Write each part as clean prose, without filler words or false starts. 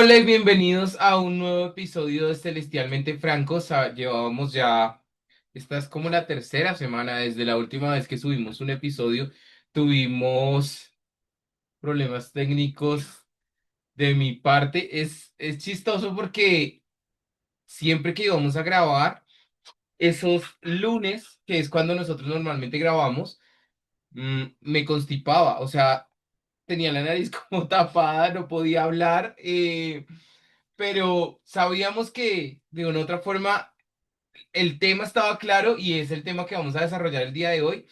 Hola y bienvenidos a un nuevo episodio de Celestialmente Francos. Llevábamos ya, esta es como la tercera semana desde la última vez que subimos un episodio. Tuvimos problemas técnicos de mi parte. Es chistoso porque siempre que íbamos a grabar, esos lunes, que es cuando nosotros normalmente grabamos, me constipaba. O sea, tenía la nariz como tapada, no podía hablar. Pero sabíamos que de una u otra forma el tema estaba claro y es el tema que vamos a desarrollar el día de hoy,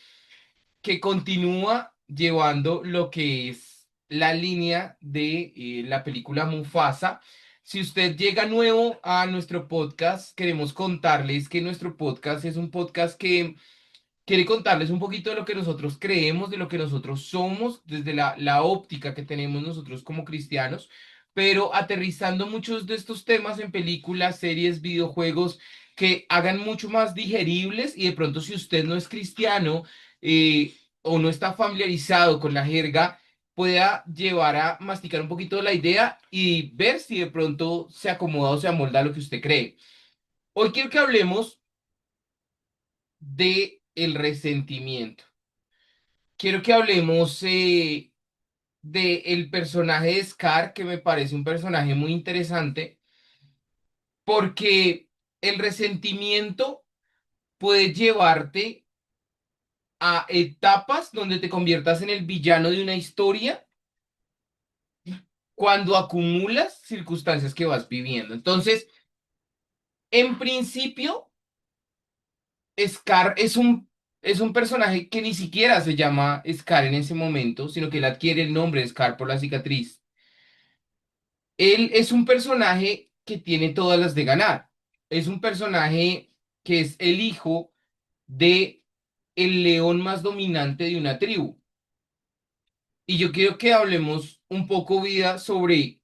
que continúa llevando lo que es la línea de la película Mufasa. Si usted llega nuevo a nuestro podcast, queremos contarles que nuestro podcast es un podcast que quiere contarles un poquito de lo que nosotros creemos, de lo que nosotros somos, desde la óptica que tenemos nosotros como cristianos, pero aterrizando muchos de estos temas en películas, series, videojuegos que hagan mucho más digeribles y de pronto si usted no es cristiano o no está familiarizado con la jerga, pueda llevar a masticar un poquito la idea y ver si de pronto se acomoda o se amolda a lo que usted cree. Hoy quiero que hablemos de el resentimiento. Quiero que hablemos de el personaje de Scar, que me parece un personaje muy interesante, porque el resentimiento puede llevarte a etapas donde te conviertas en el villano de una historia cuando acumulas circunstancias que vas viviendo. Entonces, en principio, Scar es un personaje que ni siquiera se llama Scar en ese momento, sino que él adquiere el nombre de Scar por la cicatriz. Él es un personaje que tiene todas las de ganar. Es un personaje que es el hijo de el león más dominante de una tribu. Y yo quiero que hablemos un poco, vida, sobre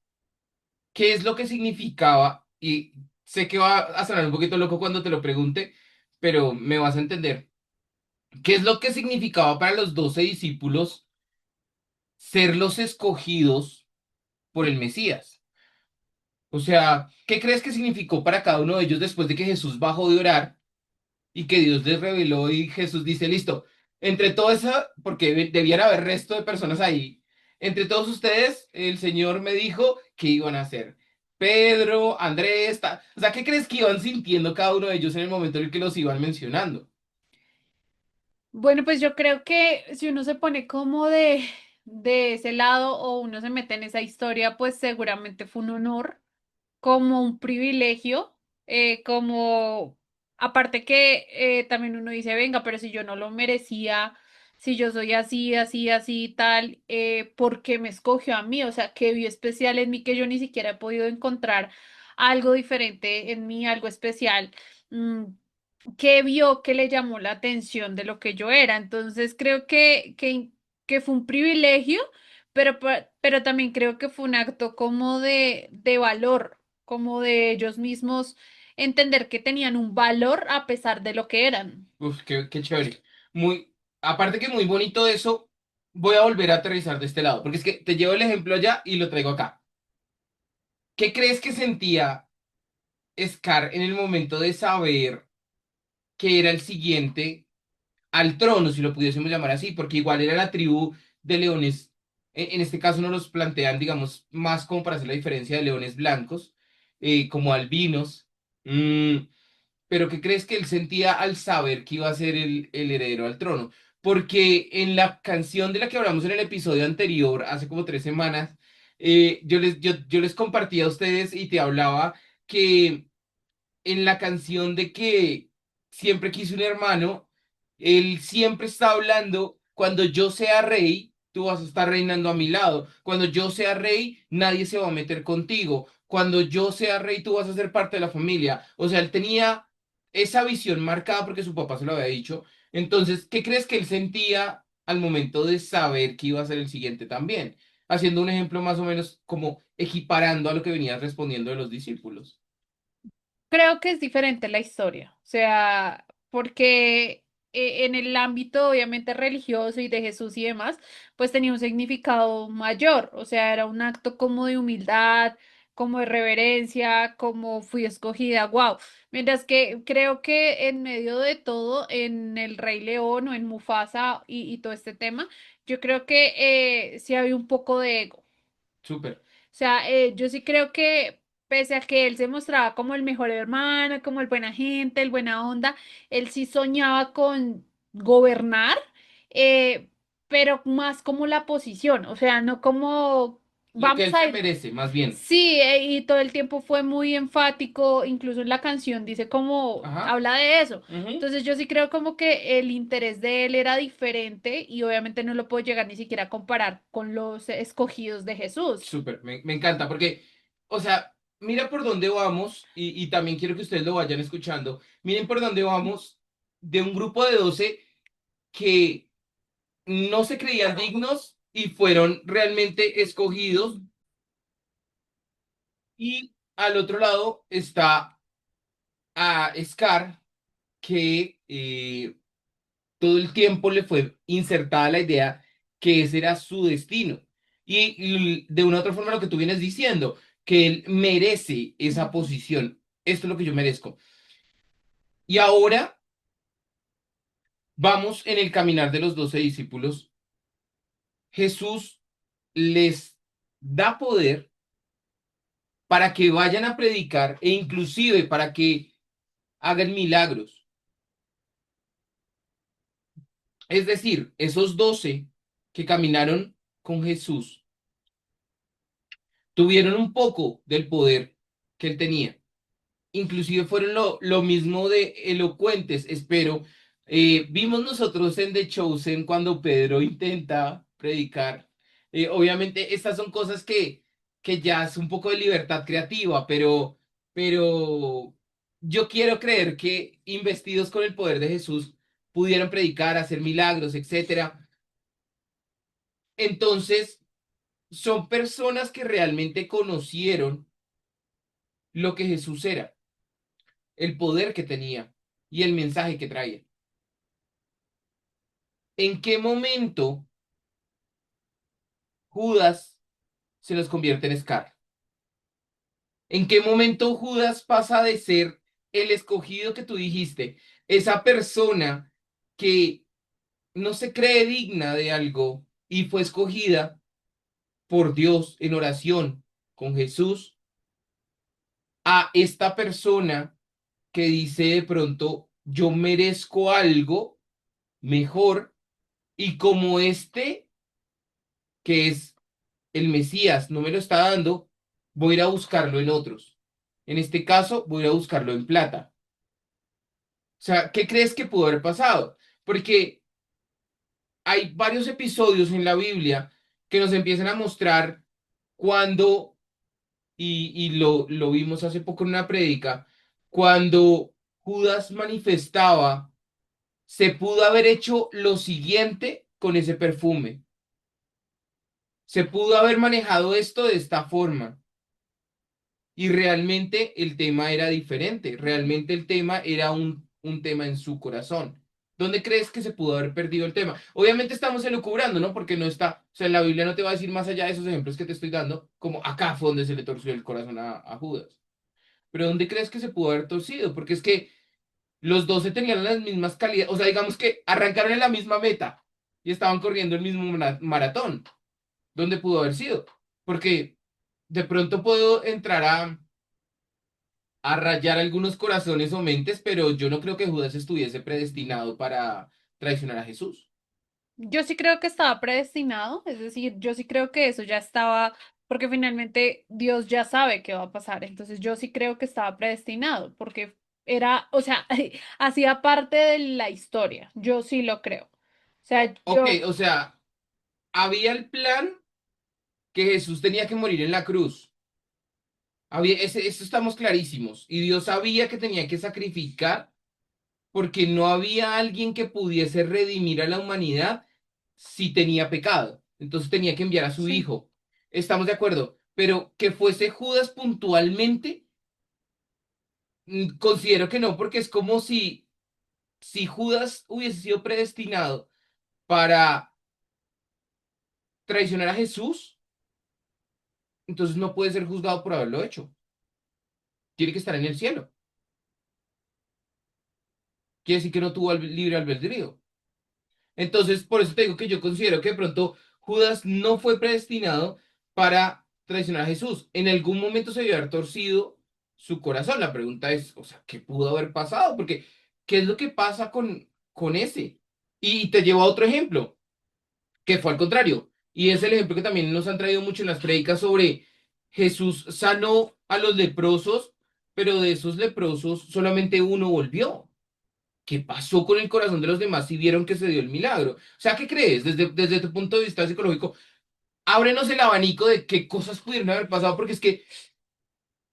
qué es lo que significaba. Y sé que va a sonar un poquito loco cuando te lo pregunte, pero me vas a entender. ¿Qué es lo que significaba para los 12 discípulos ser los escogidos por el Mesías? O sea, ¿qué crees que significó para cada uno de ellos después de que Jesús bajó de orar y que Dios les reveló y Jesús dice, listo, entre todo eso, porque debían haber resto de personas ahí, entre todos ustedes, el Señor me dijo que iban a hacer Pedro, Andrés, o sea, ¿qué crees que iban sintiendo cada uno de ellos en el momento en el que los iban mencionando? Bueno, pues yo creo que si uno se pone como de ese lado o uno se mete en esa historia, pues seguramente fue un honor, como un privilegio, como aparte que también uno dice, venga, pero si yo no lo merecía, si yo soy así, así, así, tal, ¿por qué me escogió a mí? O sea, ¿qué vio especial en mí que yo ni siquiera he podido encontrar algo diferente en mí, algo especial? Mm, ¿Qué vio que le llamó la atención de lo que yo era? Entonces creo que fue un privilegio, pero también creo que fue un acto como de valor, como de ellos mismos entender que tenían un valor a pesar de lo que eran. Uf, qué chévere. Muy, aparte que muy bonito eso, voy a volver a aterrizar de este lado, porque es que te llevo el ejemplo allá y lo traigo acá. ¿Qué crees que sentía Scar en el momento de saber que era el siguiente al trono, si lo pudiésemos llamar así, porque igual era la tribu de leones? En este caso no los plantean, digamos, más como para hacer la diferencia de leones blancos, como albinos. Pero ¿qué crees que él sentía al saber que iba a ser el heredero al trono? Porque en la canción de la que hablamos en el episodio anterior, hace como 3 semanas, yo les compartía a ustedes y te hablaba que en la canción de que siempre quise un hermano, él siempre está hablando, cuando yo sea rey, tú vas a estar reinando a mi lado. Cuando yo sea rey, nadie se va a meter contigo. Cuando yo sea rey, tú vas a ser parte de la familia. O sea, él tenía esa visión marcada porque su papá se lo había dicho. Entonces, ¿qué crees que él sentía al momento de saber que iba a ser el siguiente también? Haciendo un ejemplo más o menos como equiparando a lo que venías respondiendo de los discípulos. Creo que es diferente la historia, o sea, porque en el ámbito obviamente religioso y de Jesús y demás, pues tenía un significado mayor, o sea, era un acto como de humildad, como de reverencia, como fui escogida, wow. Mientras que creo que en medio de todo, en El Rey León o en Mufasa y todo este tema, yo creo que sí había un poco de ego. Súper. O sea, yo sí creo que pese a que él se mostraba como el mejor hermano, como el buena gente, el buena onda, él sí soñaba con gobernar, eh, pero más como la posición, o sea, no como Lo que vamos él a se ir. merece, más bien. Sí, y todo el tiempo fue muy enfático, incluso en la canción dice como, Ajá. habla de eso. Ujú. Entonces yo sí creo como que el interés de él era diferente y obviamente no lo puedo llegar ni siquiera a comparar con los escogidos de Jesús. Súper, me encanta porque, o sea, mira por dónde vamos y también quiero que ustedes lo vayan escuchando. Miren por dónde vamos de un grupo de 12 que no se creían dignos y fueron realmente escogidos. Y al otro lado está a Scar, que todo el tiempo le fue insertada la idea que ese era su destino. Y de una u otra forma lo que tú vienes diciendo, que él merece esa Ujú. posición. Esto es lo que yo merezco. Y ahora vamos en el caminar de los 12 discípulos. Jesús les da poder para que vayan a predicar e inclusive para que hagan milagros. Es decir, esos 12 que caminaron con Jesús tuvieron un poco del poder que él tenía. Inclusive fueron lo mismo de elocuentes, espero. Vimos nosotros en The Chosen cuando Pedro intenta predicar. Obviamente estas son cosas que ya es un poco de libertad creativa, pero yo quiero creer que investidos con el poder de Jesús pudieron predicar, hacer milagros, etcétera. Entonces, son personas que realmente conocieron lo que Jesús era, el poder que tenía y el mensaje que traía. ¿En qué momento Judas se los convierte en Scar? ¿En qué momento Judas pasa de ser el escogido que tú dijiste, esa persona que no se cree digna de algo y fue escogida por Dios en oración con Jesús, a esta persona que dice de pronto, yo merezco algo mejor y como este, que es el Mesías, no me lo está dando, voy a ir a buscarlo en otros. En este caso, voy a ir a buscarlo en plata. O sea, ¿qué crees que pudo haber pasado? Porque hay varios episodios en la Biblia que nos empiezan a mostrar cuando, y lo vimos hace poco en una prédica, cuando Judas manifestaba, se pudo haber hecho lo siguiente con ese perfume. Se pudo haber manejado esto de esta forma. Y realmente el tema era diferente, realmente el tema era un tema en su corazón. ¿Dónde crees que se pudo haber perdido el tema? Obviamente estamos elucubrando, ¿no? Porque no está, o sea, la Biblia no te va a decir más allá de esos ejemplos que te estoy dando, como acá fue donde se le torció el corazón a Judas. Pero ¿dónde crees que se pudo haber torcido? Porque es que los 12 tenían las mismas calidades, o sea, digamos que arrancaron en la misma meta y estaban corriendo el mismo maratón. ¿Dónde pudo haber sido? Porque de pronto puedo entrar a rayar algunos corazones o mentes, pero yo no creo que Judas estuviese predestinado para traicionar a Jesús. Yo sí creo que estaba predestinado, es decir, yo sí creo que eso ya estaba, porque finalmente Dios ya sabe qué va a pasar, entonces yo sí creo que estaba predestinado, porque era, o sea, hacía parte de la historia, yo sí lo creo. O sea, Ok, o sea, había el plan que Jesús tenía que morir en la cruz. Eso estamos clarísimos. Y Dios sabía que tenía que sacrificar porque no había alguien que pudiese redimir a la humanidad si tenía pecado. Entonces tenía que enviar a su sí, hijo. Estamos de acuerdo. Pero que fuese Judas puntualmente, considero que no, porque es como si Judas hubiese sido predestinado para traicionar a Jesús, entonces no puede ser juzgado por haberlo hecho. Tiene que estar en el cielo. Quiere decir que no tuvo libre albedrío. Entonces, por eso te digo que yo considero que de pronto Judas no fue predestinado para traicionar a Jesús. En algún momento se debió haber torcido su corazón. La pregunta es, o sea, ¿qué pudo haber pasado? Porque, ¿qué es lo que pasa con ese? Y te llevo a otro ejemplo, que fue al contrario. Y es el ejemplo que también nos han traído mucho en las predicas sobre Jesús sanó a los leprosos, pero de esos leprosos solamente uno volvió. ¿Qué pasó con el corazón de los demás si vieron que se dio el milagro? O sea, ¿qué crees? Desde tu punto de vista psicológico, ábrenos el abanico de qué cosas pudieron haber pasado, porque es que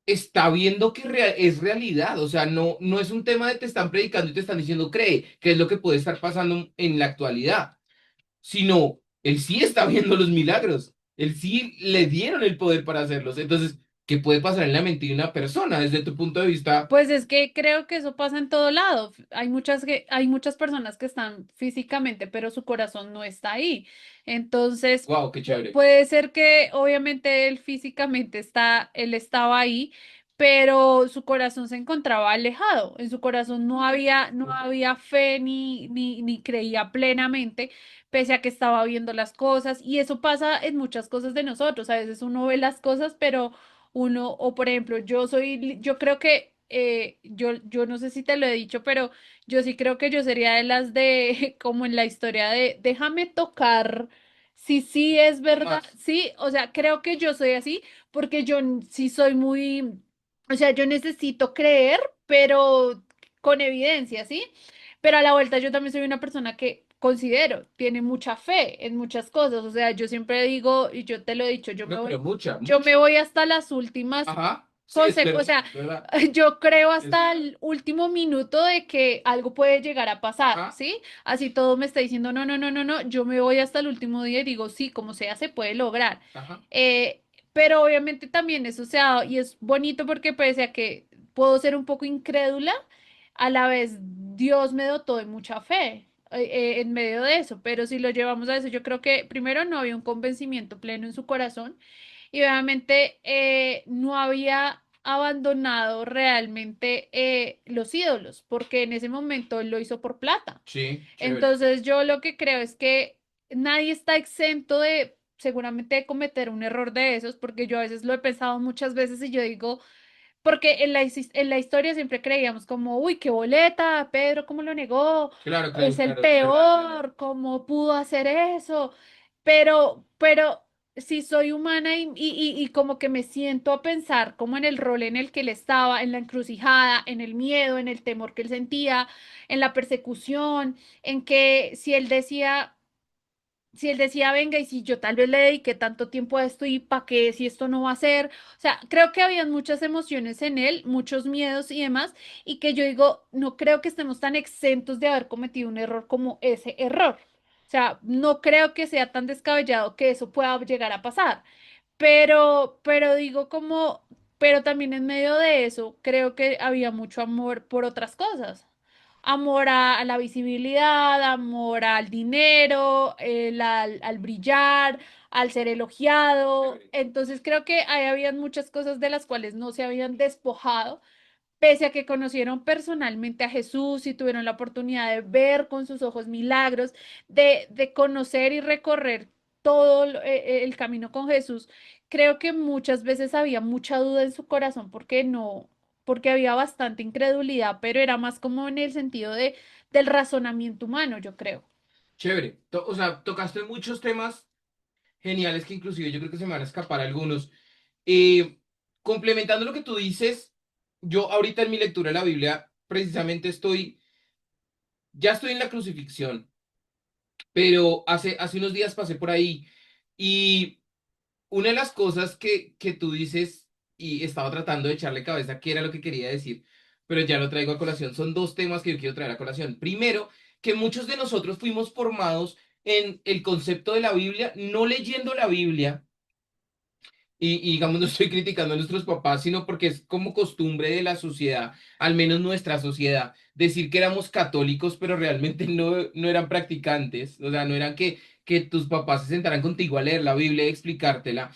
está viendo que es realidad. O sea, no es un tema de te están predicando y te están diciendo cree, que es lo que puede estar pasando en la actualidad, sino él sí está viendo los milagros. Él sí le dieron el poder para hacerlos. Entonces, ¿qué puede pasar en la mente de una persona desde tu punto de vista? Pues es que creo que eso pasa en todo lado. Hay muchas personas que están físicamente, pero su corazón no está ahí. Entonces, Wow, qué chévere. puede ser que obviamente él físicamente él estaba ahí, pero su corazón se encontraba alejado. En su corazón no había fe ni creía plenamente, pese a que estaba viendo las cosas. Y eso pasa en muchas cosas de nosotros. A veces uno ve las cosas, pero uno, o por ejemplo, yo creo que, yo no sé si te lo he dicho, pero yo sí creo que yo sería de las de, como en la historia de, déjame tocar, si sí es verdad, Más. sí, o sea, creo que yo soy así, porque sí soy muy, o sea, yo necesito creer, pero con evidencia, ¿sí? Pero a la vuelta yo también soy una persona que considero, tiene mucha fe en muchas cosas, o sea, yo siempre digo, y yo te lo he dicho, No, pero mucha, yo me mucha. voy hasta las últimas Ajá, sí, es o verdad, sea, es verdad. yo creo Es, hasta el último minuto de que algo puede llegar a pasar, ajá, ¿sí? Así todo me está diciendo, no, no, no, no, no, yo me voy hasta el último día y digo, sí, como sea, se puede lograr. ajá. Eh, pero obviamente también eso se ha dado y es bonito porque pese a que puedo ser un poco incrédula, a la vez Dios me dotó de mucha fe. En medio de eso, pero si lo llevamos a eso, yo creo que primero no había un convencimiento pleno en su corazón y obviamente no había abandonado realmente los ídolos, porque en ese momento él lo hizo por plata. Sí, chévere. Entonces yo lo que creo es que nadie está exento de seguramente de cometer un error de esos, porque yo a veces lo he pensado muchas veces y yo digo, porque en la historia siempre creíamos como, uy, qué boleta, Pedro, ¿cómo lo negó? Claro, Es claro, el claro, sí. peor, ¿cómo pudo hacer eso? Pero si soy humana y como que me siento a pensar como en el rol en el que él estaba, en la encrucijada, en el miedo, en el temor que él sentía, en la persecución, en que si él decía, venga, y si yo tal vez le dediqué tanto tiempo a esto y para qué, si esto no va a ser, o sea, creo que habían muchas emociones en él, muchos miedos y demás, y que yo digo, no creo que estemos tan exentos de haber cometido un error como ese error. O sea, no creo que sea tan descabellado que eso pueda llegar a pasar, pero digo como, pero también en medio de eso, creo que había mucho amor por otras cosas. Amor a la visibilidad, amor al dinero, al brillar, al ser elogiado. Chévere. Entonces creo que ahí habían muchas cosas de las cuales no se habían despojado, pese a que conocieron personalmente a Jesús y tuvieron la oportunidad de ver con sus ojos milagros, de conocer y recorrer todo el camino con Jesús. Creo que muchas veces había mucha duda en su corazón porque no, porque había bastante incredulidad, pero era más como en el sentido del razonamiento humano, yo creo. Chévere. O sea, tocaste muchos temas geniales que inclusive yo creo que se me van a escapar algunos. Eh, Complementando lo que tú dices, yo ahorita en mi lectura de la Biblia precisamente ya estoy en la crucifixión, pero hace unos días pasé por ahí y una de las cosas que tú dices, y estaba tratando de echarle cabeza qué era lo que quería decir, pero ya lo traigo a colación, son dos temas que yo quiero traer a colación. Primero, que muchos de nosotros fuimos formados en el concepto de la Biblia, no leyendo la Biblia, y digamos, no estoy criticando a nuestros papás, sino porque es como costumbre de la sociedad, al menos nuestra sociedad, decir que éramos católicos, pero realmente no eran practicantes, o sea, no eran que tus papás se sentaran contigo a leer la Biblia y explicártela,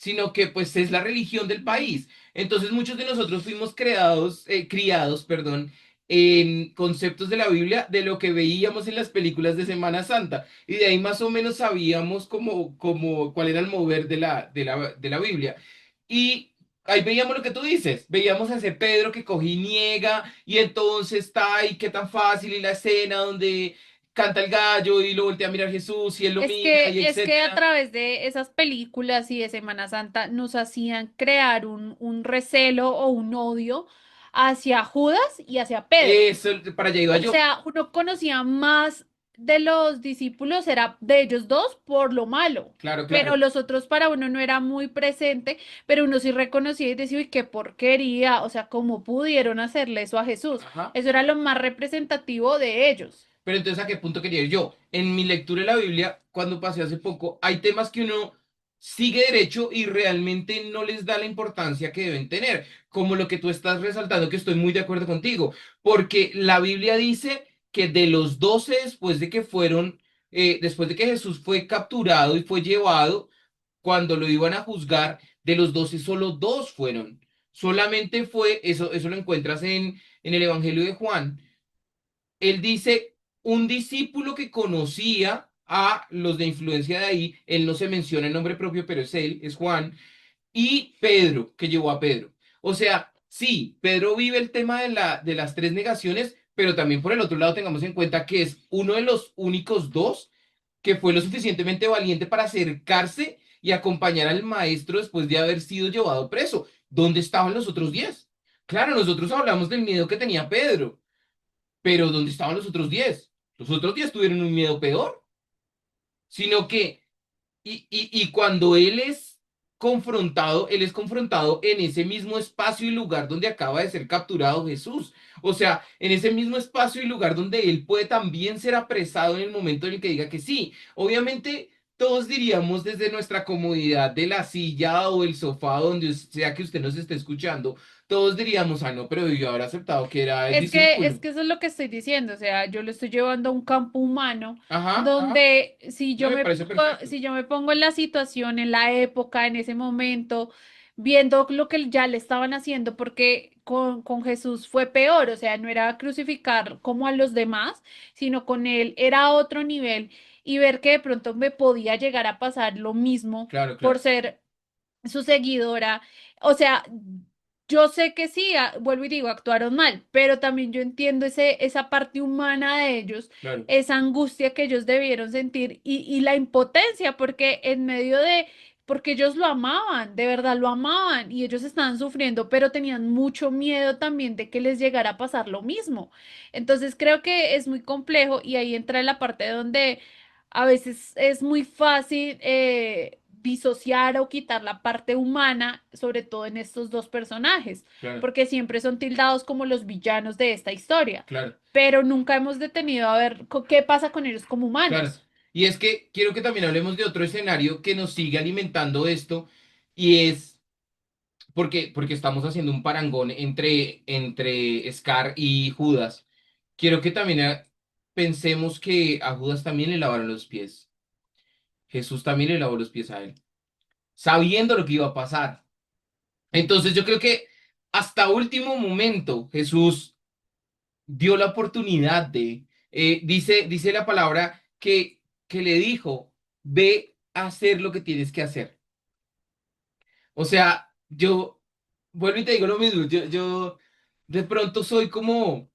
sino que pues es la religión del país. Entonces muchos de nosotros fuimos criados, perdón, en conceptos de la Biblia de lo que veíamos en las películas de Semana Santa. Y de ahí más o menos sabíamos cuál era el mover de la Biblia. Y ahí veíamos lo que tú dices, veíamos a ese Pedro que cogí y niega, y entonces está ahí, qué tan fácil, y la escena donde canta el gallo y lo voltea a mirar Jesús y él lo mira y Es que a etcétera. través de esas películas y de Semana Santa nos hacían crear un recelo o un odio hacia Judas y hacia Pedro. Eso, para allá iba O yo. sea, uno conocía más de los discípulos, era de ellos dos por lo malo, Claro, pero claro. los otros para uno no era muy presente, pero uno sí reconocía y decía, uy, qué porquería, o sea, ¿cómo pudieron hacerle eso a Jesús? Ajá. Eso era lo más representativo de ellos. Pero entonces, ¿a qué punto quería ir yo? En mi lectura de la Biblia, cuando pasé hace poco, hay temas que uno sigue derecho y realmente no les da la importancia que deben tener, como lo que tú estás resaltando, que estoy muy de acuerdo contigo, porque la Biblia dice que de los 12, después de que Jesús fue capturado y fue llevado, cuando lo iban a juzgar, de los 12 solo dos fueron. Solamente fue, eso lo encuentras en el Evangelio de Juan. Él dice, un discípulo que conocía a los de influencia de ahí, él no se menciona el nombre propio, pero es él, es Juan, y Pedro, que llevó a Pedro. O sea, sí, Pedro vive el tema de las tres negaciones, pero también por el otro lado tengamos en cuenta que es uno de los únicos dos que fue lo suficientemente valiente para acercarse y acompañar al maestro después de haber sido llevado preso. ¿Dónde estaban los otros 10? Claro, nosotros hablamos del miedo que tenía Pedro, pero ¿dónde estaban los otros 10? Los otros 10 tuvieron un miedo peor, sino que, y cuando él es confrontado en ese mismo espacio y lugar donde acaba de ser capturado Jesús. O sea, en ese mismo espacio y lugar donde él puede también ser apresado en el momento en el que diga que sí. Obviamente, todos diríamos desde nuestra comodidad de la silla o el sofá, donde sea que usted nos esté escuchando, todos diríamos, ah, no, pero yo habrá aceptado que era el Es discípulo. que eso es lo que estoy diciendo, o sea, yo lo estoy llevando a un campo humano Ajá, ajá. donde No me parece perfecto. si yo me pongo en la situación, en la época, en ese momento, viendo lo que ya le estaban haciendo, porque con Jesús fue peor, o sea, no era crucificar como a los demás, sino con él era otro nivel y ver que de pronto me podía llegar a pasar lo mismo Claro, por claro, ser su seguidora. O sea, yo sé que sí, vuelvo y digo, actuaron mal, pero también yo entiendo esa parte humana de ellos, claro, esa angustia que ellos debieron sentir y la impotencia, porque en medio de, porque ellos lo amaban, de verdad lo amaban y ellos estaban sufriendo, pero tenían mucho miedo también de que les llegara a pasar lo mismo. Entonces creo que es muy complejo y ahí entra la parte donde a veces es muy fácil disociar o quitar la parte humana, sobre todo en estos dos personajes, claro, porque siempre son tildados como los villanos de esta historia, claro, pero nunca hemos detenido a ver qué pasa con ellos como claro. humanos. Y es que quiero que también hablemos de otro escenario que nos sigue alimentando esto, y es porque estamos haciendo un parangón entre Scar y Judas. Quiero que también pensemos que a Judas también le lavaron los pies. Jesús también le lavó los pies a él, sabiendo lo que iba a pasar. Entonces yo creo que hasta último momento Jesús dio la oportunidad dice la palabra que le dijo, ve a hacer lo que tienes que hacer. O sea, yo vuelvo y te digo lo mismo, yo de pronto soy como,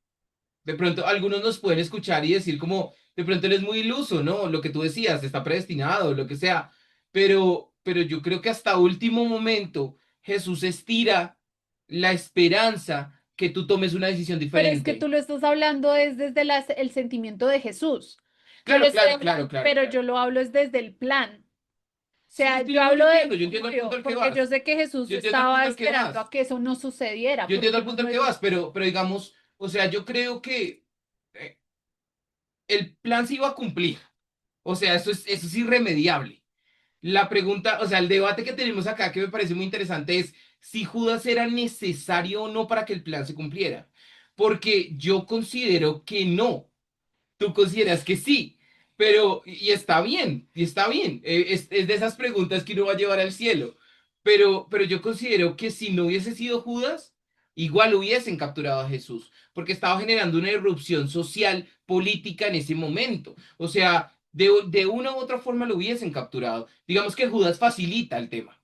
de pronto algunos nos pueden escuchar y decir como, de pronto él es muy iluso, ¿no? Lo que tú decías, está predestinado, lo que sea, pero yo creo que hasta último momento Jesús estira la esperanza que tú tomes una decisión Pero es que tú diferente. lo estás hablando es desde el sentimiento de Jesús. Yo lo Claro, estoy claro, claro, hablando, pero claro. yo lo hablo es desde el plan. O Sí, sea, sí, yo no, hablo de yo entiendo el punto Julio, al que porque yo vas. sé que Jesús Yo entiendo el estaba punto al que esperando vas. a que eso no sucediera, Yo entiendo porque el no, punto al no que es. vas, pero digamos, o sea, yo creo que eh, el plan se iba a cumplir. O sea, eso es irremediable. La pregunta, o sea, el debate que tenemos acá que me parece muy interesante es si Judas era necesario o no para que el plan se cumpliera. Porque yo considero que no. Tú consideras que sí. Pero, y está bien, y está bien. Es de esas preguntas que uno va a llevar al cielo. pero yo considero que si no hubiese sido Judas, igual hubiesen capturado a Jesús, porque estaba generando una irrupción social, política en ese momento. O sea, de una u otra forma lo hubiesen capturado. Digamos que Judas facilita el tema,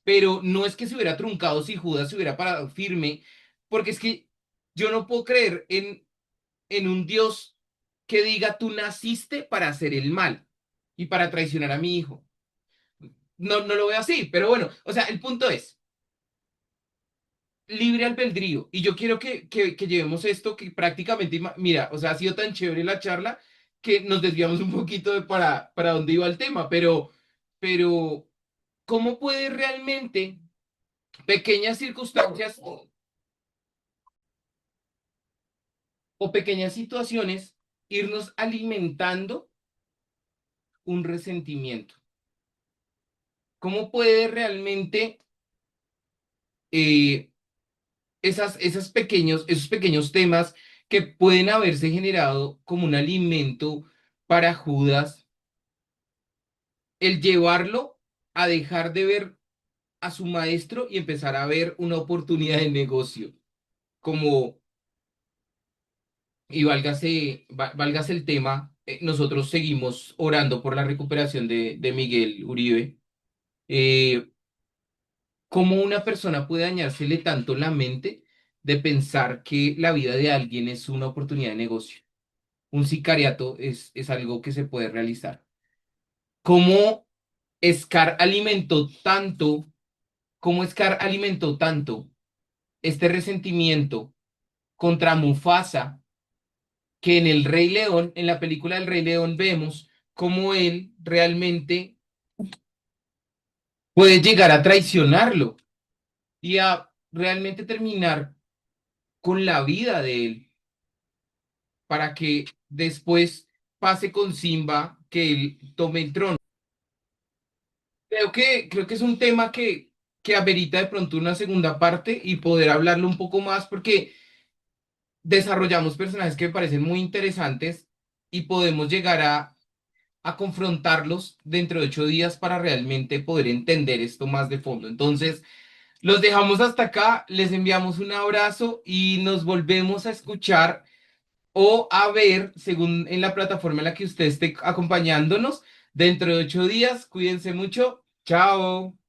pero no es que se hubiera truncado si Judas se hubiera parado firme, porque es que yo no puedo creer en un Dios que diga, tú naciste para hacer el mal y para traicionar a mi hijo. No, no lo veo así, pero bueno, o sea, el punto es libre albedrío. Y yo quiero que llevemos esto que prácticamente, mira, o sea, ha sido tan chévere la charla que nos desviamos un poquito de para dónde iba el tema, pero, ¿cómo puede realmente pequeñas circunstancias o pequeñas situaciones irnos alimentando un resentimiento? ¿Cómo puede realmente eh, esos pequeños temas que pueden haberse generado como un alimento para Judas, el llevarlo a dejar de ver a su maestro y empezar a ver una oportunidad de negocio? Como, y válgase el tema, nosotros seguimos orando por la recuperación de Miguel Uribe. Eh, ¿Cómo una persona puede dañársele tanto la mente de pensar que la vida de alguien es una oportunidad de negocio? Un sicariato es algo que se puede realizar. ¿Cómo Scar alimentó tanto, cómo Scar alimentó tanto este resentimiento contra Mufasa, que en El Rey León, en la película del Rey León, vemos cómo él realmente puede llegar a traicionarlo y a realmente terminar con la vida de él para que después pase con Simba que él tome el trono? Creo que es un tema que amerita de pronto una segunda parte y poder hablarlo un poco más porque desarrollamos personajes que me parecen muy interesantes y podemos llegar a confrontarlos dentro de 8 días para realmente poder entender esto más de fondo. Entonces, los dejamos hasta acá, les enviamos un abrazo y nos volvemos a escuchar o a ver, según en la plataforma en la que usted esté acompañándonos, dentro de 8 días. Cuídense mucho. Chao.